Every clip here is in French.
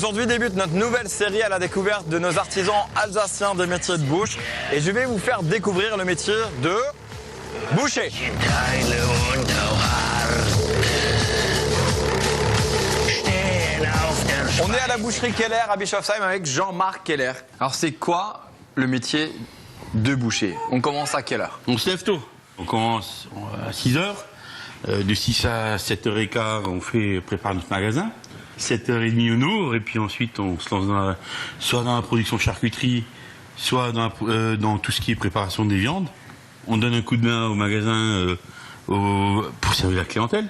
Aujourd'hui débute notre nouvelle série à la découverte de nos artisans alsaciens des métiers de bouche. Et je vais vous faire découvrir le métier de boucher. On est à la boucherie Keller à Bischofsheim avec Jean-Marc Keller. Alors c'est quoi le métier de boucher? On commence à quelle heure? On se lève tôt. On commence à 6h. De 6 à 7h15, on prépare notre magasin. 7h30, on ouvre. Et puis ensuite, on se lance soit dans la production charcuterie, soit dans tout ce qui est préparation des viandes. On donne un coup de main au magasin pour servir la clientèle.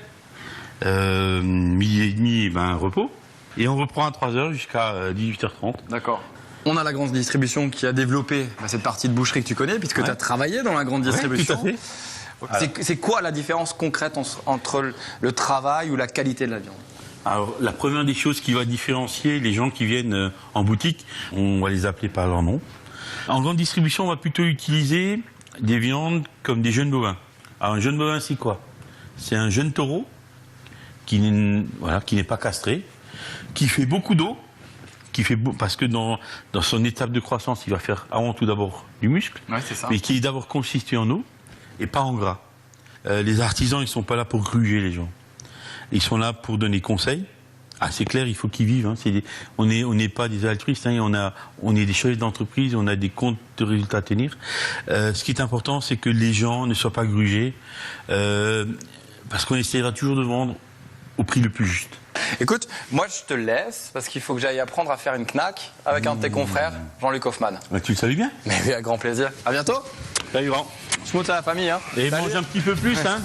Midi et demi, repos. Et on reprend à 3h jusqu'à 18h30. D'accord. On a la grande distribution qui a développé cette partie de boucherie que tu connais, puisque tu as travaillé dans la grande distribution. Ouais, tout à fait. C'est quoi la différence concrète entre le travail ou la qualité de la viande? Alors, la première des choses qui va différencier les gens qui viennent en boutique, on va les appeler par leur nom. En grande distribution, on va plutôt utiliser des viandes comme des jeunes bovins. Alors, un jeune bovin, c'est quoi? C'est un jeune taureau qui n'est pas castré, qui fait beaucoup d'eau, parce que dans son étape de croissance, il va faire avant tout d'abord du muscle, mais qui est d'abord constitué en eau et pas en gras. Les artisans, ils sont pas là pour gruger les gens. Ils sont là pour donner conseils. Ah, c'est clair, il faut qu'ils vivent. Hein. On n'est pas des altruistes. Hein. On est des chefs d'entreprise. On a des comptes de résultats à tenir. Ce qui est important, c'est que les gens ne soient pas grugés, parce qu'on essaiera toujours de vendre au prix le plus juste. Écoute, moi je te laisse parce qu'il faut que j'aille apprendre à faire une knack avec un de tes confrères, Jean-Luc Hoffmann. Tu le savais bien? Mais oui, avec grand plaisir. À bientôt. Salut grand. Schmout à la famille. Hein. Et mange un petit peu plus. Hein.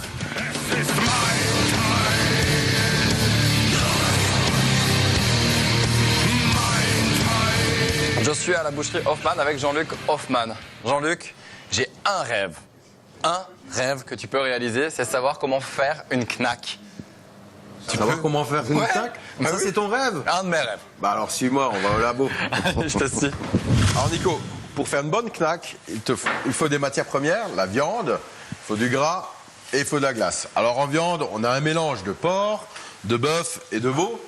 Je suis à la boucherie Hoffmann avec Jean-Luc Hoffmann. Jean-Luc, j'ai un rêve. Un rêve que tu peux réaliser, c'est savoir comment faire une knack. Savoir comment faire une knack? Ça, c'est ton rêve? Un de mes rêves. Bah alors, suis-moi, on va au labo. Je te suis. Alors, Nico, pour faire une bonne knack, il faut des matières premières, la viande, il faut du gras et il faut de la glace. Alors, en viande, on a un mélange de porc, de bœuf et de veau.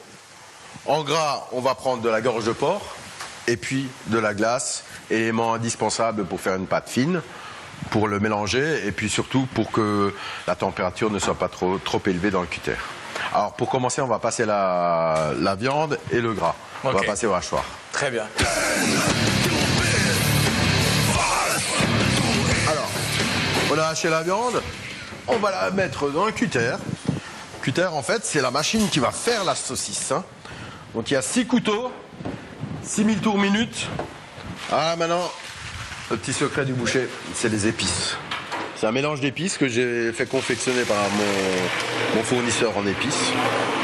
En gras, on va prendre de la gorge de porc et puis de la glace, élément indispensable pour faire une pâte fine, pour le mélanger et puis surtout pour que la température ne soit pas trop élevée dans le cutter. Alors pour commencer, on va passer la viande et le gras. On va passer au hachoir. Très bien. Alors, on a haché la viande, on va la mettre dans un cutter. Cutter, en fait, c'est la machine qui va faire la saucisse. Hein. Donc il y a 6 couteaux, 6000 tours minute. Ah, maintenant, le petit secret du boucher, c'est les épices. C'est un mélange d'épices que j'ai fait confectionner par mon fournisseur en épices.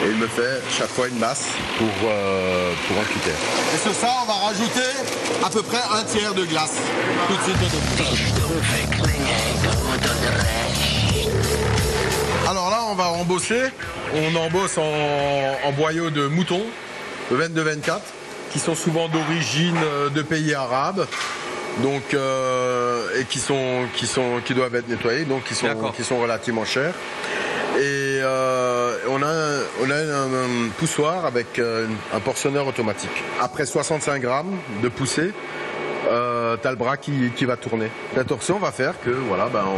Et il me fait chaque fois une masse pour un cutter. Et sur ça, on va rajouter à peu près un tiers de glace. Tout de suite. Alors là, on va embosser. On embosse en boyaux de mouton, de 22-24, qui sont souvent d'origine de pays arabes. Donc, et qui doivent être nettoyés, donc qui sont relativement chers. Et on a un poussoir avec un portionneur automatique. Après 65 grammes de poussée, t'as le bras qui va tourner. La torsion va faire que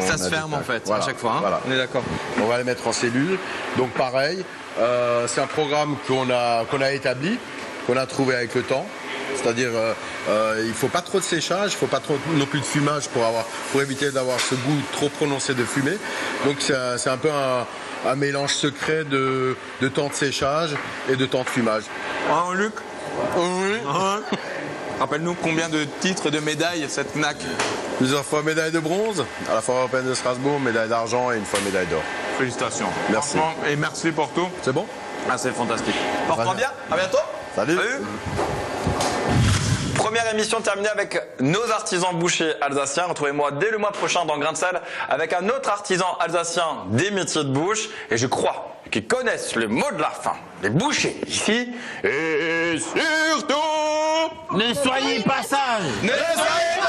ça se ferme en fait à chaque fois. Hein. Voilà. On est d'accord. On va les mettre en cellules. Donc pareil, c'est un programme qu'on a établi, qu'on a trouvé avec le temps. C'est-à-dire, il ne faut pas trop de séchage, il ne faut pas trop non plus de fumage pour éviter d'avoir ce goût trop prononcé de fumée. Donc c'est un peu un mélange secret de temps de séchage et de temps de fumage. Oh, Luc. Oui. Rappelle-nous combien de titres de médailles cette knack? Plusieurs fois médaille de bronze, à la fois européenne de Strasbourg, médaille d'argent et une fois médaille d'or. Félicitations. Merci. Et merci pour tout. C'est bon? Ah, c'est fantastique. Porte-toi bien. À bientôt. Salut. Première émission terminée avec nos artisans bouchers alsaciens. Retrouvez-moi dès le mois prochain dans Grain de Sel avec un autre artisan alsacien des métiers de bouche. Et je crois qu'ils connaissent le mot de la fin. Les bouchers ici. Et surtout, Ne soyez pas sages. ne soyez